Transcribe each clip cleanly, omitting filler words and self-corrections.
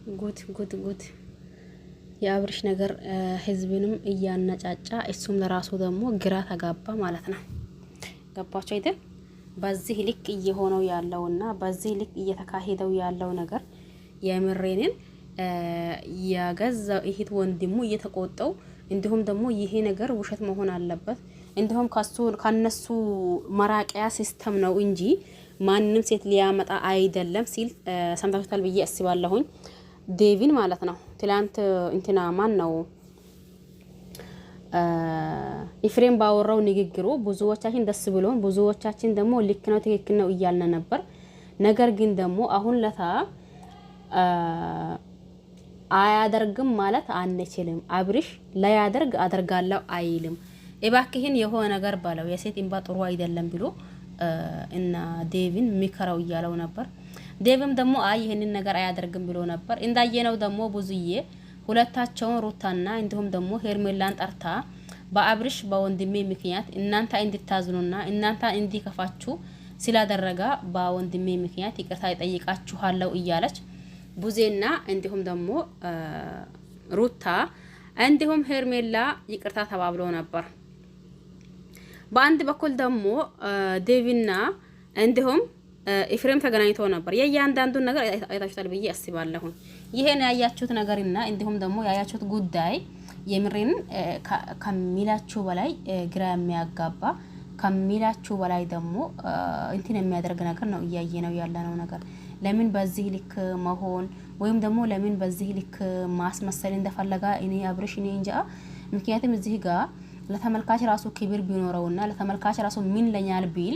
ጉድ የአብርሽ ነገር ህዝብንም እያነጫጫ እሱም ለራሱ ደግሞ ግራ ተጋባ ማለት ነው። ገባቸው አይደል? በዚህ ልክ እየሆነው ያለውና በዚህ ልክ እየተካሄደው ያለው ነገር የምሬንን ያገዛው እህት ወንድሙ እየተቆጠው እንዲሁም ደግሞ ይሄ ነገር ውሸት መሆን አለበት እንዲሁም ከነሱ መራቂያ ሲስተም ነው እንጂ ማንንም ሴት ሊያመጣ አይደለም ሲል ሰምታችኋል ብዬ አስባለሁኝ። ዴቪን ማለት ነው። ትላንት እንትና ማን ነው ኢፍሬም ባወራው ንግግሩ ብዙዎቻችን ደስ ብሎን ብዙዎቻችን ደግሞ ልክ ነው ትክክል ነው እያልን ነበር። ነገር ግን ደግሞ አሁን ለታ አያደርግም ማለት አንችልም። አብርሽ ላያደርግ አደርጋለሁ አይልም። እባክህን የሆነ ነገር ባለው የሴት እንባ ጥሩ አይደለም ብሎ እና ዴቪን ሚከራው እያለው ነበር። ዴቭም ደግሞ ይሄንን ነገር አያደርግም ብሎ ነበር። እንዳየነው ደግሞ ብዙዬ ሁለታቸውን ሩታና እንዲሁም ደግሞ ሄርሜላን ጠርታ በአብርሽ በወንድሜ ምክንያት እናንተ እንድታዝኑና እናንተ እንዲከፋችሁ ስላደረጋ በወንድሜ ምክንያት ይቅርታ ይጠይቃችኋለሁ እያለች ቡዜና እንዲሁም ደግሞ ሩታ እንዲሁም ሄርሜላ ይቅርታ ተባብለው ነበር። በአንድ በኩል ደግሞ ዴቪና እንዲሁም ኢፍሬም ተገናኝተው ነበር። የእያንዳንዱን ነገር አይታችኋል ብዬ አስባለሁ። ይሄን ያያችሁት ነገርና እንዲሁም ደግሞ ያያችሁት ጉዳይ የምሬን ከሚላችሁ በላይ ግራ የሚያጋባ ከሚላችሁ በላይ ደግሞ እንትን የሚያደርግ ነገር ነው እያየነው ያለነው ነገር። ለምን በዚህ ልክ መሆን ወይም ደግሞ ለምን በዚህ ልክ ማስመሰል እንደፈለጋ እኔ አብርሽ እኔ እንጃ። ምክንያቱም እዚህ ጋር ለተመልካች ራሱ ክብር ቢኖረውና ለተመልካች ራሱ ምን ለኛል ቢል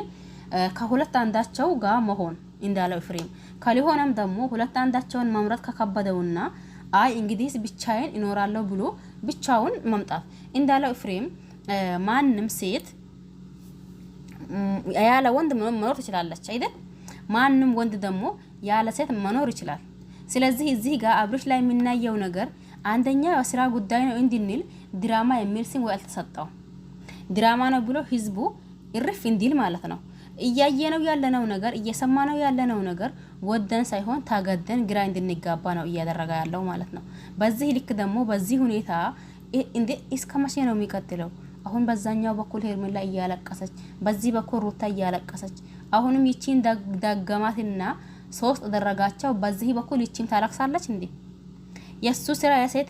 ከሁለት አንዳቸው ጋር መሆን እንዳለው ኢፍሬም ካልሆነም ደግሞ ሁለት አንዳቸውን መምረጥ ከከበደውና እንግዲህ ብቻዬን እኖራለሁ ብሎ ብቻውን መምጣት እንዳለው ኢፍሬም ማንም ሴት ያለ ወንድ መኖር ትችላለች አይደል? ማንም ወንድ ደግሞ ያለ ሴት መኖር ይችላል። ስለዚህ እዚህ ጋር አብርሽ ላይ የምናየው ነገር አንደኛ የስራ ጉዳይ ነው እንድንል ድራማ የሚል ስም ወይ አልተሰጠው ድራማ ነው ብሎ ህዝቡ እርፍ እንዲል ማለት ነው። እያየነው ያለነው ነገር እየሰማነው ያለነው ነገር ወደን ሳይሆን ታገደን ግራ እንድንጋባ ነው እያደረገ ያለው ማለት ነው። በዚህ ልክ ደግሞ በዚህ ሁኔታ እንዴ እስከ መቼ ነው የሚቀጥለው? አሁን በዛኛው በኩል ሄርሜላ እያለቀሰች በዚህ በኩል ሩታ እያለቀሰች አሁንም ይቺን ዳገማትና ሶስት ደረጋቸው በዚህ በኩል ይቺም ታለቅሳለች እንዴ? የሱ ስራ የሴት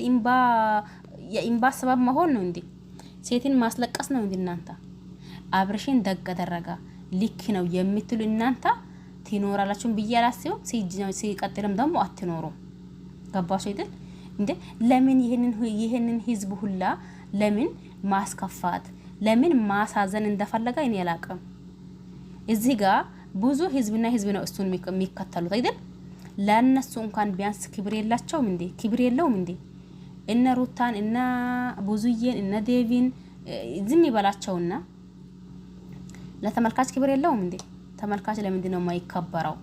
የኢምባ ሰበብ መሆን ነው እንዴ? ሴትን ማስለቀስ ነው እንዴ? እናንተ አብርሽን ደረጋ ልክ ነው የምትሉ እናንተ ትኖራላችሁ ብዬ አላስብም። ሲቀጥልም ደግሞ አትኖሩ። ገባችሁ አይደል እንዴ? ለምን ይሄንን ህዝብ ሁላ ለምን ማስከፋት ለምን ማሳዘን እንደፈለገ እኔ አላቅም። እዚህ ጋር ብዙ ህዝብና ህዝብ ነው እሱን የሚከተሉት አይደል? ለነሱ እንኳን ቢያንስ ክብር የላቸውም እንዴ? ክብር የለውም እንዴ? እነ ሩታን እና ብዙዬን እና ዴቪን ዝም ይበላቸውና ለተመልካች ክብር የለውም እንዴ? ተመልካች ለምንድን ነው የማይከበረው?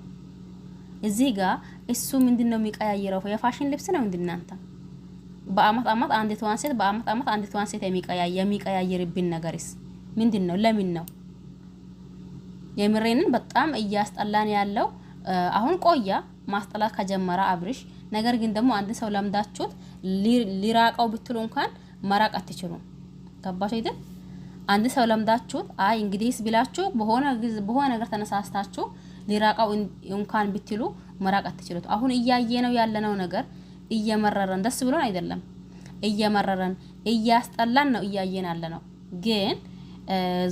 እዚህ ጋር እሱ ምንድነው የሚቀያየረው? የፋሽን ልብስ ነው እንዴ? እናንተ በአመት አመት አንድ ተዋን ሴት በአመት አመት አንድ ተዋን ሴት የሚቀያየርብን ነገርስ ምንድነው? ለምን ነው? የምሬንን በጣም እያስጠላን ያለው አሁን ቆያ ማስጠላት ከጀመረ አብርሽ። ነገር ግን ደግሞ አንድ ሰው ለምዳችሁት ሊራቀው ብትሉ እንኳን መራቅ አትችሉም። ገባችሁ አይደል? አንድ ሰው ለምዳችሁት እንግዲህስ ብላችሁ በሆነ ነገር ተነሳስታችሁ ሊራቀው እንኳን ብትሉ መራቅ አትችሉት። አሁን እያየነው ያለነው ነገር እየመረረን ደስ ብሎን አይደለም፣ እየመረረን እያስጠላን ነው እያየን ያለነው። ግን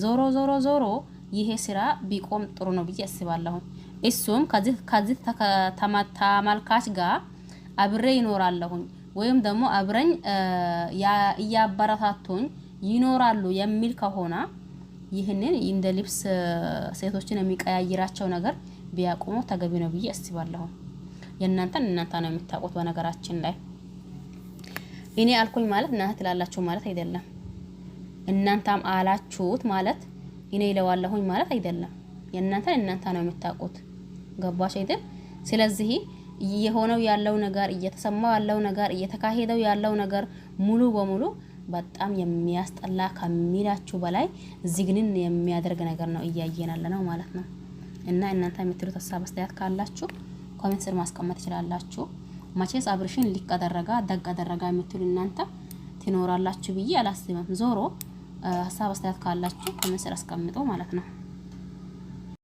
ዞሮ ይሄ ስራ ቢቆም ጥሩ ነው ብዬ አስባለሁ። እሱም ከዚህ ተመልካች ጋር አብሬ ይኖራለሁኝ ወይም ደግሞ አብረኝ ያበረታቱኝ ይኖራሉ የሚል ከሆነ ይህንን እንደ ልብስ ሴቶችን የሚቀያይራቸው ነገር ቢያቆሙ ተገቢ ነው ብዬ አስባለሁ። እናንተ ነው የምታውቁት። በነገራችን ላይ እኔ አልኩኝ ማለት እናንተ ትላላችሁ ማለት አይደለም። እናንተም አላችሁት ማለት እኔ ይለዋለሁኝ ማለት አይደለም። እናንተ ነው የምታውቁት። ገባሽ አይደል? ስለዚህ የሆነው ያለው ነገር እየተሰማው ያለው ነገር እየተካሄደው ያለው ነገር ሙሉ በሙሉ በጣም የሚያስጠላ ከሚላችሁ በላይ ዝግንን የሚያደርግ ነገር ነው እያየናለ ነው ማለት ነው። እና እናንተ የምትሉት ሀሳብ አስተያየት ካላችሁ ኮሜንት ስር ማስቀመጥ ትችላላችሁ። መቼስ አብርሽን ሊቅ አደረጋ ደግ አደረጋ የምትሉ እናንተ ትኖራላችሁ ብዬ አላስብም። ዞሮ ሀሳብ አስተያየት ካላችሁ ኮሜንት ስር አስቀምጡ ማለት ነው።